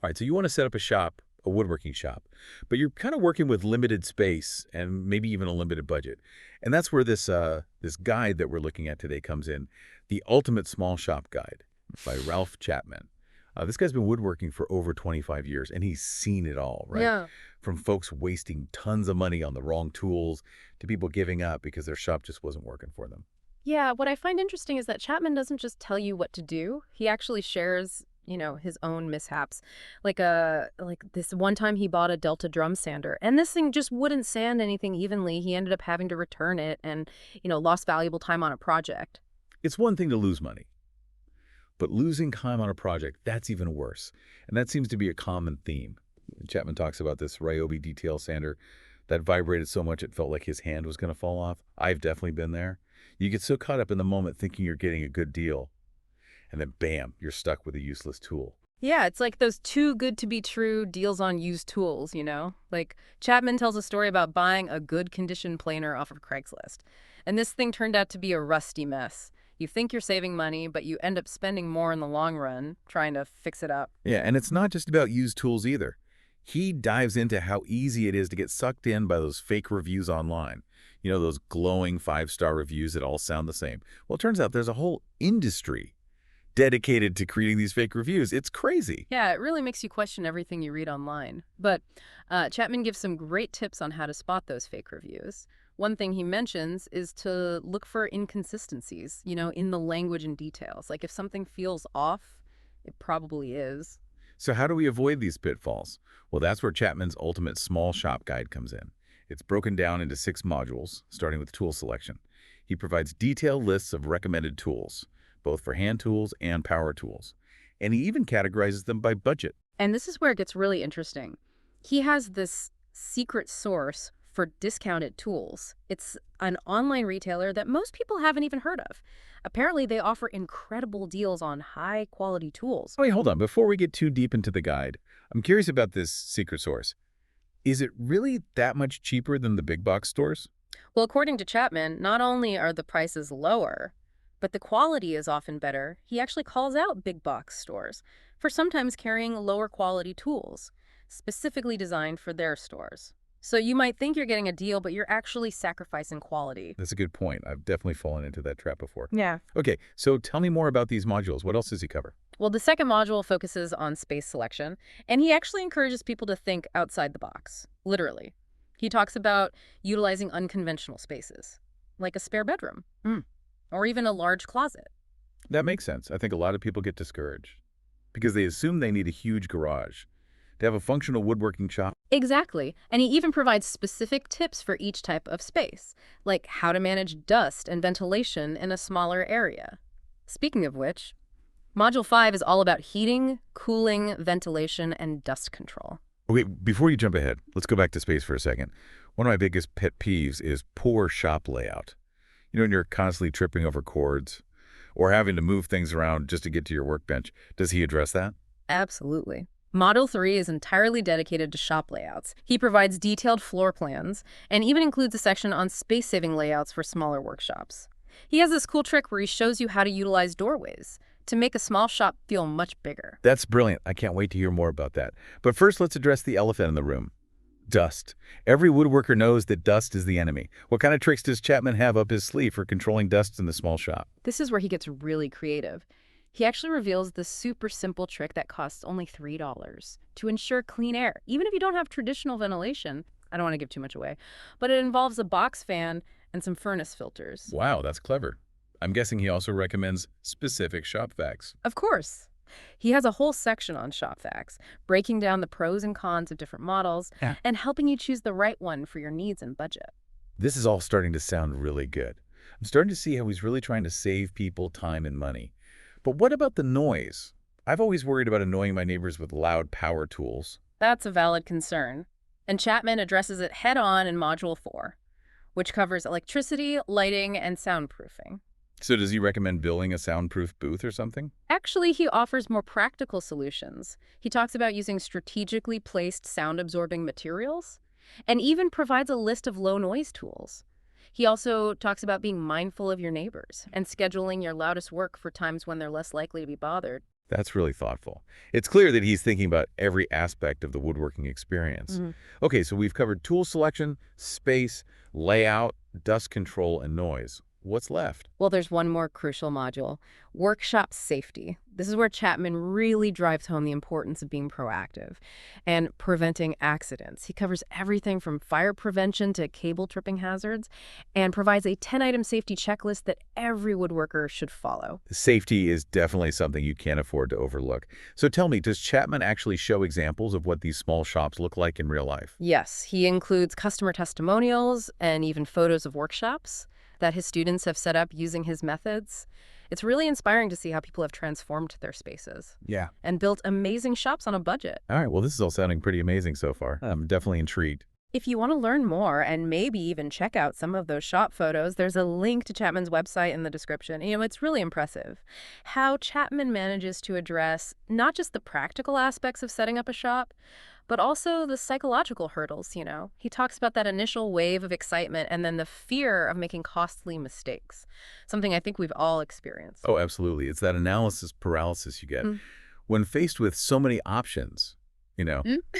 All right, so you want to set up a shop, a woodworking shop, but you're kind of working with limited space and maybe even a limited budget. And that's where this guide that we're looking at today comes in, the Ultimate Small Shop Guide by Ralph Chapman. This guy's been woodworking for over 25 years, and he's seen it all, right? Yeah. From folks wasting tons of money on the wrong tools to people giving up because their shop just wasn't working for them. Yeah, what I find interesting is that Chapman doesn't just tell you what to do. He actually shares, his own mishaps. Like this one time he bought a Delta drum sander and this thing just wouldn't sand anything evenly. He ended up having to return it and, lost valuable time on a project. It's one thing to lose money, but losing time on a project, that's even worse. And that seems to be a common theme. Chapman talks about this Ryobi detail sander that vibrated so much it felt like his hand was going to fall off. I've definitely been there. You get so caught up in the moment thinking you're getting a good deal, and then bam, you're stuck with a useless tool. Yeah, it's like those too good to be true deals on used tools. Like Chapman tells a story about buying a good condition planer off of Craigslist. And this thing turned out to be a rusty mess. You think you're saving money, but you end up spending more in the long run trying to fix it up. Yeah, and it's not just about used tools either. He dives into how easy it is to get sucked in by those fake reviews online. You know, those glowing five-star reviews that all sound the same. Well, it turns out there's a whole industry dedicated to creating these fake reviews. It's crazy. Yeah, it really makes you question everything you read online. But Chapman gives some great tips on how to spot those fake reviews. One thing he mentions is to look for inconsistencies, in the language and details. Like if something feels off, it probably is. So how do we avoid these pitfalls? Well, that's where Chapman's Ultimate Small Shop Guide comes in. It's broken down into 6 modules, starting with tool selection. He provides detailed lists of recommended tools, both for hand tools and power tools. And he even categorizes them by budget. And this is where it gets really interesting. He has this secret source for discounted tools. It's an online retailer that most people haven't even heard of. Apparently, they offer incredible deals on high-quality tools. Wait, hold on. Before we get too deep into the guide, I'm curious about this secret source. Is it really that much cheaper than the big box stores? Well, according to Chapman, not only are the prices lower, but the quality is often better. He actually calls out big box stores for sometimes carrying lower quality tools, specifically designed for their stores. So you might think you're getting a deal, but you're actually sacrificing quality. That's a good point. I've definitely fallen into that trap before. Yeah. Okay, so tell me more about these modules. What else does he cover? Well, the second module focuses on space selection, and he actually encourages people to think outside the box, literally. He talks about utilizing unconventional spaces, like a spare bedroom, or even a large closet. That makes sense. I think a lot of people get discouraged because they assume they need a huge garage. To have a functional woodworking shop, Exactly. And he even provides specific tips for each type of space, like how to manage dust and ventilation in a smaller area. Speaking of which, Module 5 is all about heating, cooling, ventilation, and dust control. okay, before you jump ahead, let's go back to space for a second. One of my biggest pet peeves is poor shop layout. You know, when you're constantly tripping over cords or having to move things around just to get to your workbench. Does he address that? Absolutely. Module 3 is entirely dedicated to shop layouts. He provides detailed floor plans and even includes a section on space-saving layouts for smaller workshops. He has this cool trick where he shows you how to utilize doorways to make a small shop feel much bigger. That's brilliant. I can't wait to hear more about that. But first, let's address the elephant in the room. Dust. Every woodworker knows that dust is the enemy. What kind of tricks does Chapman have up his sleeve for controlling dust in the small shop? This is where he gets really creative. He actually reveals this super simple trick that costs only $3 to ensure clean air, even if you don't have traditional ventilation. I don't want to give too much away, but it involves a box fan and some furnace filters. Wow, that's clever. I'm guessing he also recommends specific shop vacs. Of course. He has a whole section on shop vacs, breaking down the pros and cons of different models and helping you choose the right one for your needs and budget. This is all starting to sound really good. I'm starting to see how he's really trying to save people time and money. But what about the noise? I've always worried about annoying my neighbors with loud power tools. That's a valid concern. And Chapman addresses it head-on in Module 4, which covers electricity, lighting, and soundproofing. So does he recommend building a soundproof booth or something? Actually, he offers more practical solutions. He talks about using strategically placed sound-absorbing materials and even provides a list of low-noise tools. He also talks about being mindful of your neighbors and scheduling your loudest work for times when they're less likely to be bothered. That's really thoughtful. It's clear that he's thinking about every aspect of the woodworking experience. Okay, so we've covered tool selection, space, layout, dust control, and noise. What's left? Well, there's one more crucial module, workshop safety. This is where Chapman really drives home the importance of being proactive and preventing accidents. He covers everything from fire prevention to cable tripping hazards and provides a 10-item safety checklist that every woodworker should follow. Safety is definitely something you can't afford to overlook. So tell me, does Chapman actually show examples of what these small shops look like in real life? Yes, he includes customer testimonials and even photos of workshops that his students have set up using his methods. It's really inspiring to see how people have transformed their spaces Yeah. and built amazing shops on a budget. All right, well, this is all sounding pretty amazing so far. I'm definitely intrigued. If you want to learn more and maybe even check out some of those shop photos, there's a link to Chapman's website in the description. It's really impressive how Chapman manages to address not just the practical aspects of setting up a shop, but also the psychological hurdles. He talks about that initial wave of excitement and then the fear of making costly mistakes, something I think we've all experienced. Oh, absolutely. It's that analysis paralysis you get when faced with so many options,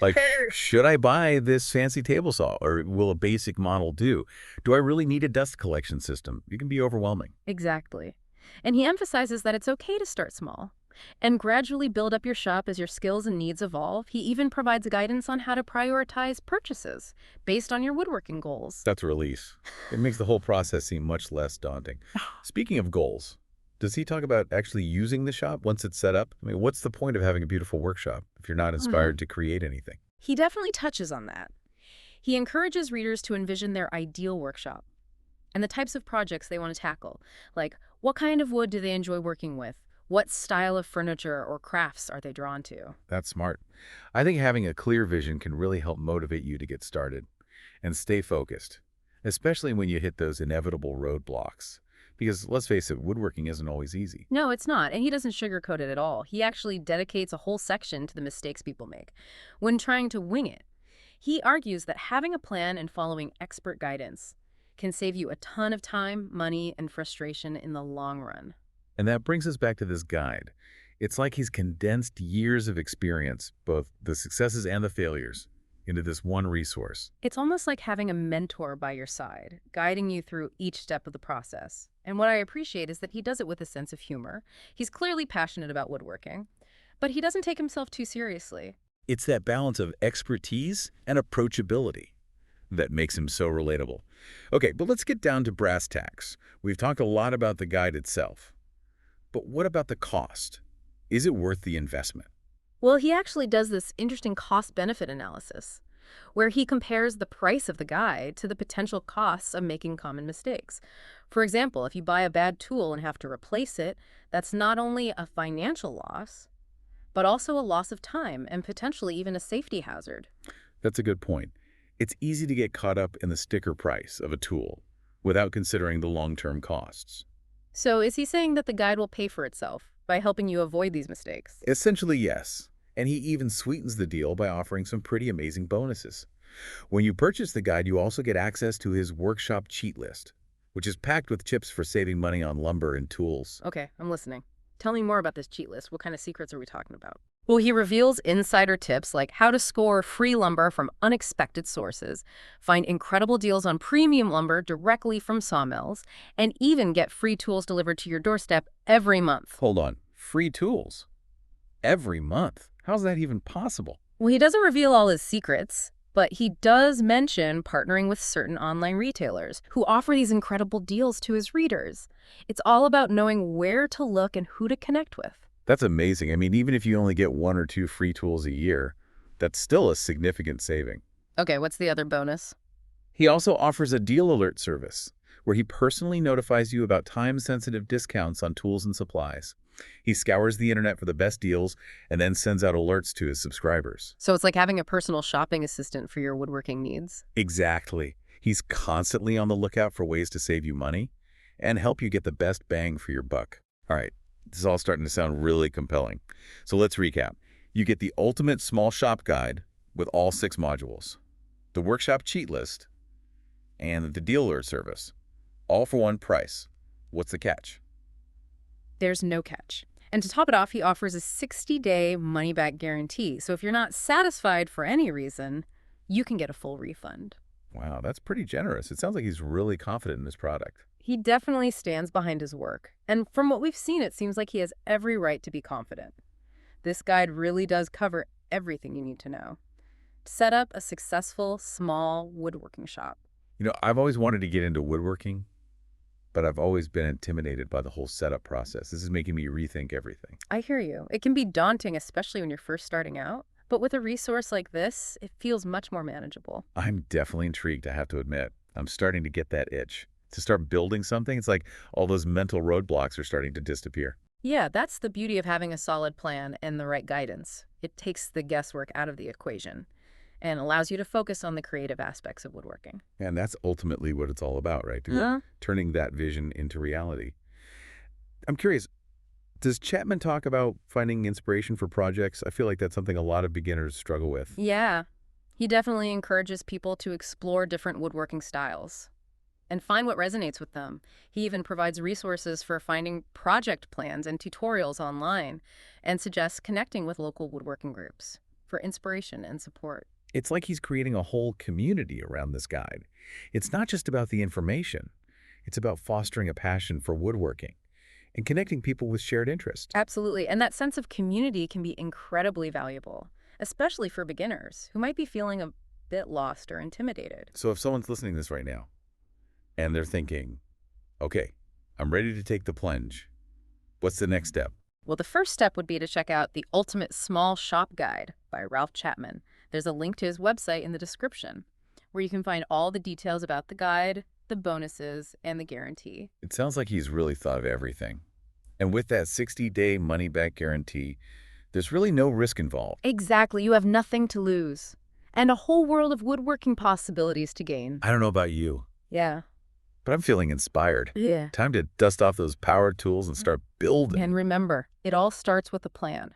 like, should I buy this fancy table saw or will a basic model do? Do I really need a dust collection system? It can be overwhelming. Exactly. And he emphasizes that it's okay to start small and gradually build up your shop as your skills and needs evolve. He even provides guidance on how to prioritize purchases based on your woodworking goals. That's a release. It makes the whole process seem much less daunting. Speaking of goals, does he talk about actually using the shop once it's set up? I mean, what's the point of having a beautiful workshop if you're not inspired to create anything? He definitely touches on that. He encourages readers to envision their ideal workshop and the types of projects they want to tackle, like what kind of wood do they enjoy working with? What style of furniture or crafts are they drawn to? That's smart. I think having a clear vision can really help motivate you to get started and stay focused, especially when you hit those inevitable roadblocks. Because let's face it, woodworking isn't always easy. No, it's not, and he doesn't sugarcoat it at all. He actually dedicates a whole section to the mistakes people make when trying to wing it. He argues that having a plan and following expert guidance can save you a ton of time, money, and frustration in the long run. And that brings us back to this guide. It's like he's condensed years of experience, both the successes and the failures, into this one resource. It's almost like having a mentor by your side, guiding you through each step of the process. And what I appreciate is that he does it with a sense of humor. He's clearly passionate about woodworking, but he doesn't take himself too seriously. It's that balance of expertise and approachability that makes him so relatable. Okay, but let's get down to brass tacks. We've talked a lot about the guide itself. But what about the cost? Is it worth the investment? Well, he actually does this interesting cost-benefit analysis, where he compares the price of the guide to the potential costs of making common mistakes. For example, if you buy a bad tool and have to replace it, that's not only a financial loss, but also a loss of time and potentially even a safety hazard. That's a good point. It's easy to get caught up in the sticker price of a tool without considering the long-term costs. So is he saying that the guide will pay for itself by helping you avoid these mistakes? Essentially, yes. And he even sweetens the deal by offering some pretty amazing bonuses. When you purchase the guide, you also get access to his workshop cheat list, which is packed with tips for saving money on lumber and tools. Okay, I'm listening. Tell me more about this cheat list. What kind of secrets are we talking about? Well, he reveals insider tips like how to score free lumber from unexpected sources, find incredible deals on premium lumber directly from sawmills, and even get free tools delivered to your doorstep every month. Hold on. Free tools? Every month? How's that even possible? Well, he doesn't reveal all his secrets, but he does mention partnering with certain online retailers who offer these incredible deals to his readers. It's all about knowing where to look and who to connect with. That's amazing. I mean, even if you only get 1 or 2 free tools a year, that's still a significant saving. Okay, what's the other bonus? He also offers a deal alert service, where he personally notifies you about time-sensitive discounts on tools and supplies. He scours the internet for the best deals and then sends out alerts to his subscribers. So it's like having a personal shopping assistant for your woodworking needs. Exactly. He's constantly on the lookout for ways to save you money and help you get the best bang for your buck. All right, this is all starting to sound really compelling. So let's recap. You get the ultimate small shop guide with all 6 modules, the workshop cheat list, and the deal alert service, all for one price. What's the catch? There's no catch. And to top it off, he offers a 60-day money-back guarantee. So if you're not satisfied for any reason, you can get a full refund. Wow, that's pretty generous. It sounds like he's really confident in his product. He definitely stands behind his work. And from what we've seen, it seems like he has every right to be confident. This guide really does cover everything you need to know. Set up a successful, small woodworking shop. I've always wanted to get into woodworking, but I've always been intimidated by the whole setup process. This is making me rethink everything. I hear you. It can be daunting, especially when you're first starting out. But with a resource like this, it feels much more manageable. I'm definitely intrigued, I have to admit. I'm starting to get that itch. To start building something, it's like all those mental roadblocks are starting to disappear. Yeah, that's the beauty of having a solid plan and the right guidance. It takes the guesswork out of the equation and allows you to focus on the creative aspects of woodworking. And that's ultimately what it's all about, right? Turning that vision into reality. I'm curious, does Chapman talk about finding inspiration for projects? I feel like that's something a lot of beginners struggle with. Yeah, he definitely encourages people to explore different woodworking styles and find what resonates with them. He even provides resources for finding project plans and tutorials online and suggests connecting with local woodworking groups for inspiration and support. It's like he's creating a whole community around this guide. It's not just about the information. It's about fostering a passion for woodworking and connecting people with shared interests. Absolutely. And that sense of community can be incredibly valuable, especially for beginners who might be feeling a bit lost or intimidated. So if someone's listening to this right now and they're thinking, okay, I'm ready to take the plunge, what's the next step? Well, the first step would be to check out The Ultimate Small Shop Guide by Ralph Chapman. There's a link to his website in the description, where you can find all the details about the guide, the bonuses, and the guarantee. It sounds like he's really thought of everything. And with that 60-day money-back guarantee, there's really no risk involved. Exactly. You have nothing to lose. And a whole world of woodworking possibilities to gain. I don't know about you, Yeah. but I'm feeling inspired. Yeah. Time to dust off those power tools and start building. And remember, it all starts with a plan.